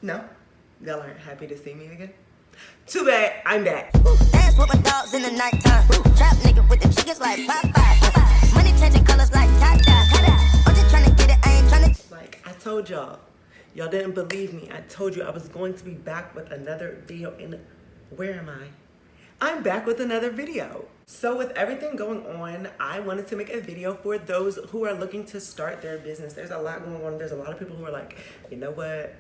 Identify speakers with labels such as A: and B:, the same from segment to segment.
A: No? Y'all aren't happy to see me again? Too bad, I'm back.
B: Dance with my dogs in the nighttime. Trap nigga with the chickens like Popeye. Money changing colors like tie-dye. I'm just trying to get it, I ain't trying to.
A: Like I told y'all didn't believe me. I told you I was going to be back with another video and where am I? I'm back with another video. So with everything going on, I wanted to make a video for those who are looking to start their business. There's a lot going on. There's a lot of people who are like, you know what?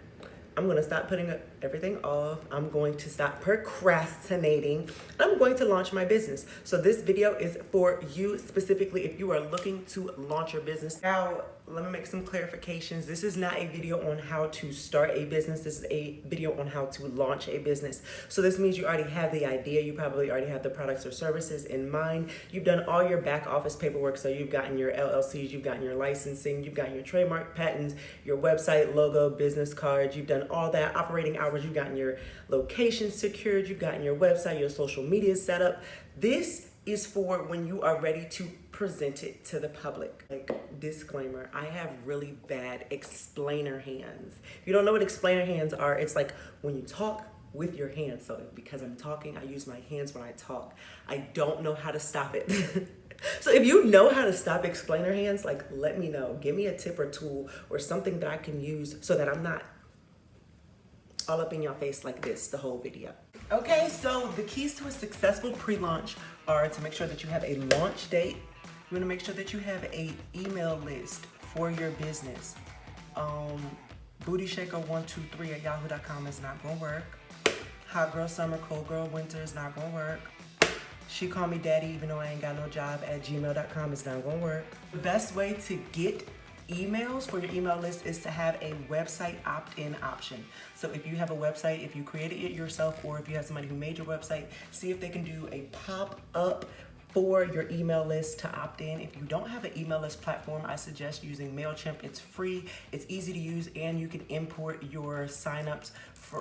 A: I'm gonna stop putting everything off. I'm going to stop procrastinating. I'm going to launch my business. So this video is for you specifically if you are looking to launch your business. Now, let me make some clarifications. This is not a video on how to start a business. This is a video on how to launch a business. So this means you already have the idea. You probably already have the products or services in mind. You've done all your back office paperwork. So you've gotten your LLCs, you've gotten your licensing, you've gotten your trademark patents, your website, logo, business cards. You've done all that operating hours. You've gotten your location secured. You've gotten your website, your social media set up. This is for when you are ready to present it to the public. Like, disclaimer, I have really bad explainer hands. If you don't know what explainer hands are, it's like when you talk with your hands. So because I'm talking, I use my hands when I talk. I don't know how to stop it. So if you know how to stop explainer hands, like, let me know. Give me a tip or tool or something that I can use so that I'm not all up in your face like this the whole video. Okay, so the keys to a successful pre-launch are to make sure that you have a launch date. You wanna make sure that you have a email list for your business. BootyShaker123@yahoo.com is not gonna work. Hot girl summer, cold girl winter is not gonna work. She call me daddy even though I ain't got no job @gmail.com is not gonna work. The best way to get emails for your email list is to have a website opt-in option. So if you have a website, if you created it yourself, or if you have somebody who made your website, see if they can do a pop-up for your email list to opt in. If you don't have an email list platform, I suggest using MailChimp. It's free, it's easy to use, and you can import your signups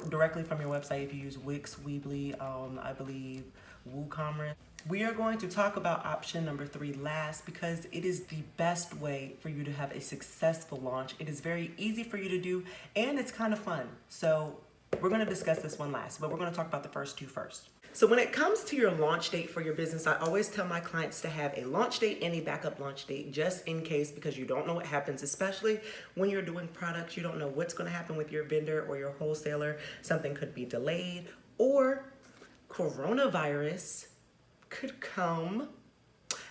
A: directly from your website if you use Wix, Weebly, I believe WooCommerce. We are going to talk about option number 3 last because it is the best way for you to have a successful launch. It is very easy for you to do and it's kind of fun. So we're going to discuss this one last, but we're going to talk about the first 2 first. So when it comes to your launch date for your business, I always tell my clients to have a launch date and a backup launch date just in case, because you don't know what happens, especially when you're doing products. You don't know what's going to happen with your vendor or your wholesaler. Something could be delayed or coronavirus could come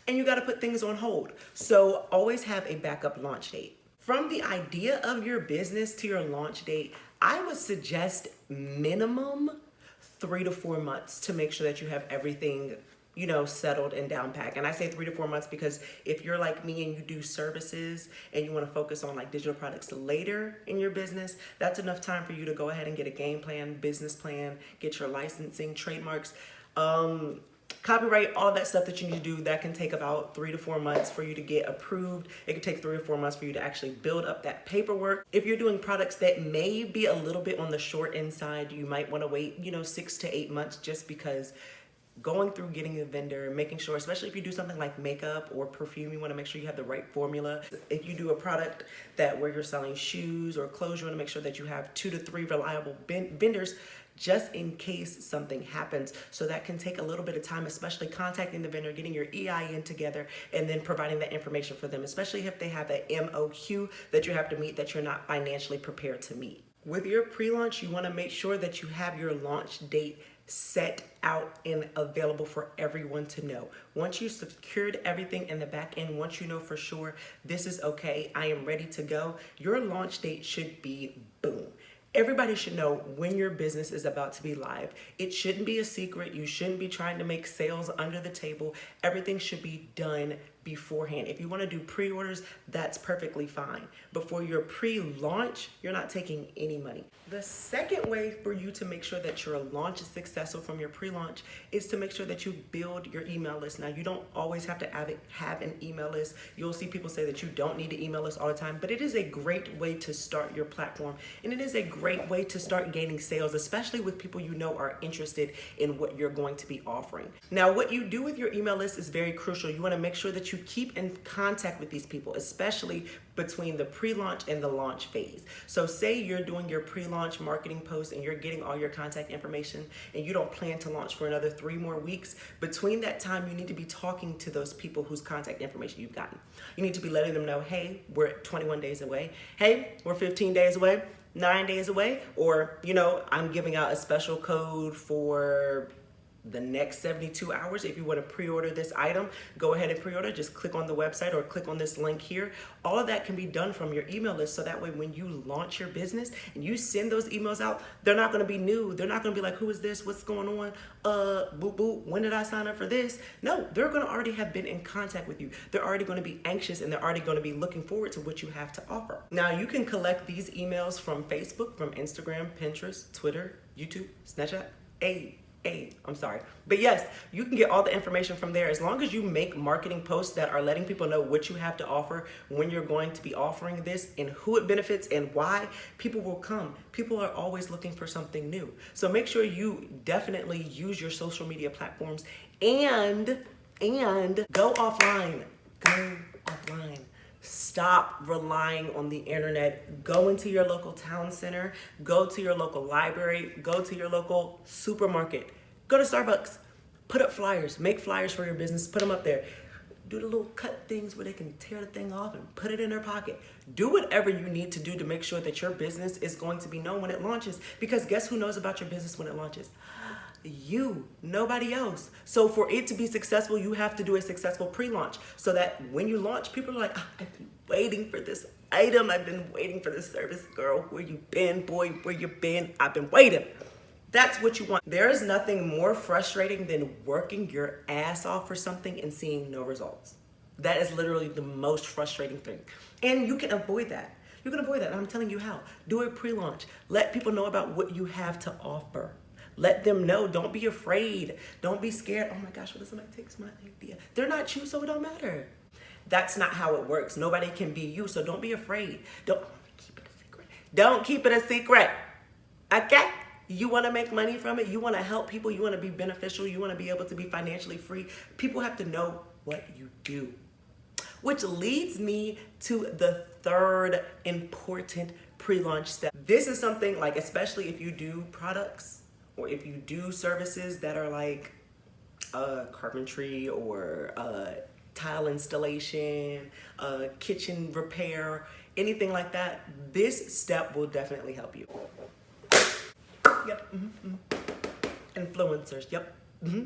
A: and you got to put things on hold. So always have a backup launch date. From the idea of your business to your launch date, I would suggest minimum 3 to 4 months to make sure that you have everything, you know, settled and down packed. And I say 3 to 4 months because if you're like me and you do services and you want to focus on like digital products later in your business, that's enough time for you to go ahead and get a game plan, business plan, get your licensing, trademarks, copyright, all that stuff that you need to do. That can take about 3 to 4 months for you to get approved. It can take 3 or 4 months for you to actually build up that paperwork. If you're doing products that may be a little bit on the short end side, you might want to wait, 6 to 8 months, just because going through getting a vendor, making sure, especially if you do something like makeup or perfume, you want to make sure you have the right formula. If you do a product where you're selling shoes or clothes, you want to make sure that you have 2 to 3 reliable vendors just in case something happens. So that can take a little bit of time, especially contacting the vendor, getting your EIN together, and then providing that information for them, especially if they have an MOQ that you have to meet that you're not financially prepared to meet. With your pre-launch, you want to make sure that you have your launch date set out and available for everyone to know. Once you've secured everything in the back end, once you know for sure this is okay, I am ready to go, your launch date should be boom. Everybody should know when your business is about to be live. It shouldn't be a secret. You shouldn't be trying to make sales under the table. Everything should be done beforehand. If you want to do pre-orders, that's perfectly fine. But for your pre-launch, you're not taking any money. The second way for you to make sure that your launch is successful from your pre-launch is to make sure that you build your email list. Now, you don't always have to have an email list. You'll see people say that you don't need an email list all the time, but it is a great way to start your platform. And it is a great way to start gaining sales, especially with people you know are interested in what you're going to be offering. Now, what you do with your email list is very crucial. You want to make sure that that you keep in contact with these people, especially between the pre-launch and the launch phase. So say you're doing your pre-launch marketing post and you're getting all your contact information and you don't plan to launch for another 3 more weeks. Between that time, you need to be talking to those people whose contact information you've gotten. You need to be letting them know, hey, we're 21 days away. Hey, we're 15 days away, 9 days away, or, you know, I'm giving out a special code for the next 72 hours. If you want to pre-order this item, go ahead and pre-order. Just click on the website or click on this link here. All of that can be done from your email list, so that way when you launch your business and you send those emails out, they're not going to be new. They're not going to be like, who is this? What's going on? Boop, boop. When did I sign up for this? No, they're going to already have been in contact with you. They're already going to be anxious and they're already going to be looking forward to what you have to offer. Now, you can collect these emails from Facebook, from Instagram, Pinterest, Twitter, YouTube, Snapchat, But yes, you can get all the information from there as long as you make marketing posts that are letting people know what you have to offer, when you're going to be offering this, and who it benefits and why. People will come. People are always looking for something new. So make sure you definitely use your social media platforms and go offline. Go offline. Stop relying on the internet. Go into your local town center, go to your local library, go to your local supermarket, go to Starbucks, put up flyers, make flyers for your business, put them up there. Do the little cut things where they can tear the thing off and put it in their pocket. Do whatever you need to do to make sure that your business is going to be known when it launches, because guess who knows about your business when it launches? You, nobody else. So for it to be successful, you have to do a successful pre-launch so that when you launch, people are like, oh, I've been waiting for this item. I've been waiting for this service. Girl, where you been? Boy, where you been? I've been waiting. That's what you want. There is nothing more frustrating than working your ass off for something and seeing no results. That is literally the most frustrating thing. And you can avoid that. You can avoid that. And I'm telling you how. Do a pre-launch. Let people know about what you have to offer. Let them know. Don't be afraid. Don't be scared. Oh my gosh, what if somebody takes my idea? They're not you, so it don't matter. That's not how it works. Nobody can be you, so don't be afraid. Don't keep it a secret. Don't keep it a secret. Okay? You want to make money from it. You want to help people. You want to be beneficial. You want to be able to be financially free. People have to know what you do. Which leads me to the third important pre-launch step. This is something like, especially if you do products, or if you do services that are like carpentry or tile installation, kitchen repair, anything like that, this step will definitely help you. Yep. Influencers. Yep.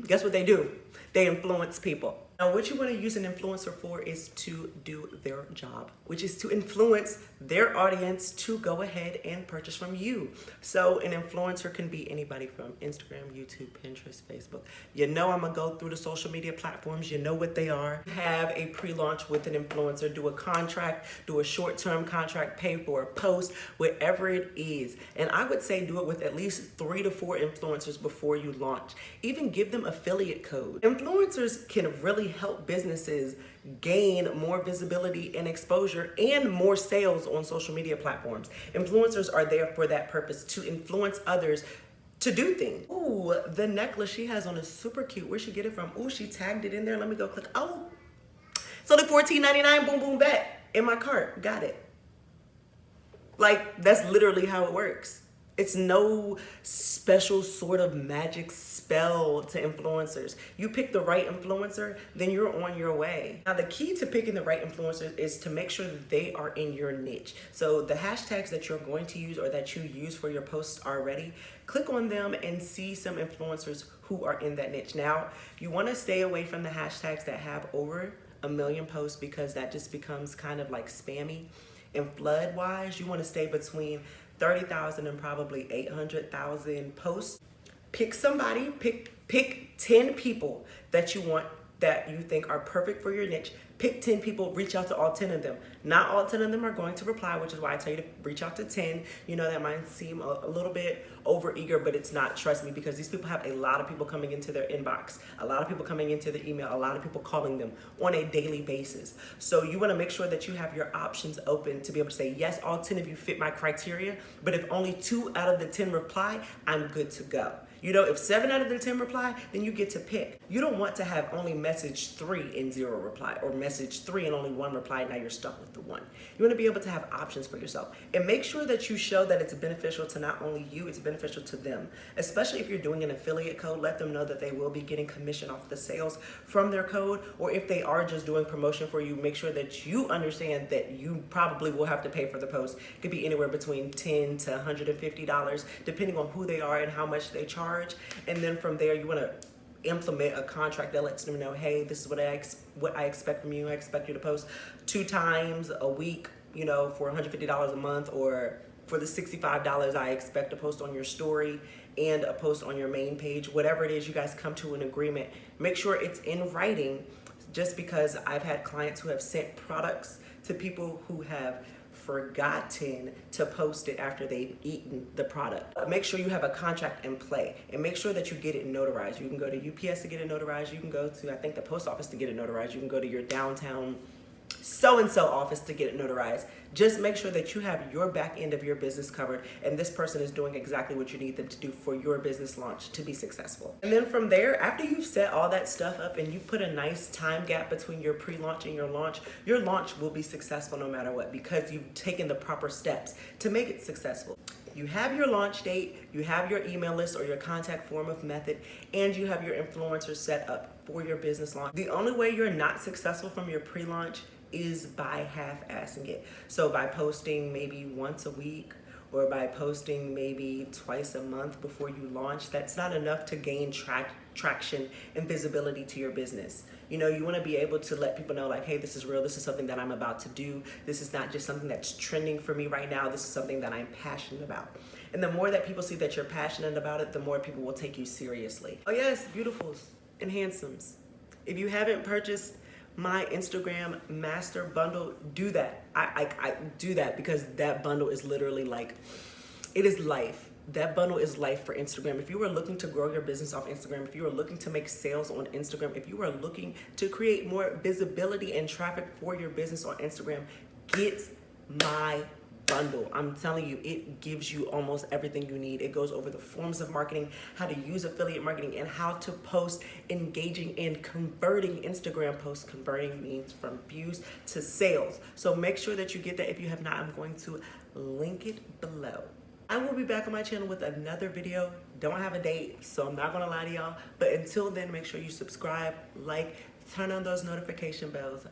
A: Guess what they do? They influence people. Now, what you want to use an influencer for is to do their job, which is to influence their audience to go ahead and purchase from you. So an influencer can be anybody from Instagram, YouTube, Pinterest, Facebook. You know I'm going to go through the social media platforms. You know what they are. Have a pre-launch with an influencer. Do a contract. Do a short-term contract. Pay for a post. Whatever it is. And I would say do it with at least 3 to 4 influencers before you launch. Even give them affiliate code. Influencers can really help businesses gain more visibility and exposure and more sales on social media platforms. Influencers are there for that purpose, to influence others to do things. Ooh, the necklace she has on is super cute. Where'd she get it from? Ooh, she tagged it in there. Let me go click. Oh, it's only $14.99. Boom, boom, bet. In my cart. Got it. Like, that's literally how it works. It's no special sort of magic spell to influencers. You pick the right influencer, then you're on your way. Now, the key to picking the right influencer is to make sure that they are in your niche. So the hashtags that you're going to use or that you use for your posts already, click on them and see some influencers who are in that niche. Now, you want to stay away from the hashtags that have over 1 million posts, because that just becomes kind of like spammy. And flood-wise, you want to stay between 30,000 and probably 800,000 posts. Pick somebody, pick 10 people that you want, that you think are perfect for your niche. Pick 10 people, reach out to all 10 of them. Not all 10 of them are going to reply, which is why I tell you to reach out to 10. You know, that might seem a little bit over eager, but it's not, trust me, because these people have a lot of people coming into their inbox, a lot of people coming into their email, a lot of people calling them on a daily basis. So you want to make sure that you have your options open to be able to say, yes, all 10 of you fit my criteria, but if only 2 out of the 10 reply, I'm good to go. You know, if 7 out of the 10 reply, then you get to pick. You don't want to have only message 3 and 0 reply, or message 3 and only 1 reply, now you're stuck with the 1. You want to be able to have options for yourself. And make sure that you show that it's beneficial to not only you, it's beneficial to them. Especially if you're doing an affiliate code, let them know that they will be getting commission off the sales from their code. Or if they are just doing promotion for you, make sure that you understand that you probably will have to pay for the post. It could be anywhere between $10 to $150, depending on who they are and how much they charge. And then from there, you want to implement a contract that lets them know, hey, this is what I expect from you. I expect you to post 2 times a week, you know, for $150 a month, or for the $65, I expect a post on your story and a post on your main page. Whatever it is, you guys come to an agreement. Make sure it's in writing, just because I've had clients who have sent products to people who have forgotten to post it after they've eaten the product. Make sure you have a contract in play, and make sure that you get it notarized. You can go to UPS to get it notarized. You can go to, I think, the post office to get it notarized. You can go to your downtown so-and-so office to get it notarized. Just make sure that you have your back end of your business covered, and this person is doing exactly what you need them to do for your business launch to be successful. And then from there, after you've set all that stuff up and you put a nice time gap between your pre-launch and your launch will be successful no matter what, because you've taken the proper steps to make it successful. You have your launch date, you have your email list or your contact form of method, and you have your influencers set up for your business launch. The only way you're not successful from your pre-launch is by half-assing it. So by posting maybe once a week, or by posting maybe twice a month before you launch, that's not enough to gain traction and visibility to your business. You know, you want to be able to let people know, like, hey, this is real. This is something that I'm about to do. This is not just something that's trending for me right now. This is something that I'm passionate about. And the more that people see that you're passionate about it, the more people will take you seriously. Oh yes, beautifuls and handsomes. If you haven't purchased my Instagram master bundle, do that. I do that, because that bundle is literally like, it is life. That bundle is life for Instagram. If you are looking to grow your business off Instagram, if you are looking to make sales on Instagram, if you are looking to create more visibility and traffic for your business on Instagram, get my bundle. I'm telling you, it gives you almost everything you need. It goes over the forms of marketing, how to use affiliate marketing, and how to post engaging and converting Instagram posts. Converting means from views to sales. So make sure that you get that. If you have not, I'm going to link it below. I will be back on my channel with another video. Don't have a date, so I'm not gonna lie to y'all. But until then, make sure you subscribe, like, turn on those notification bells.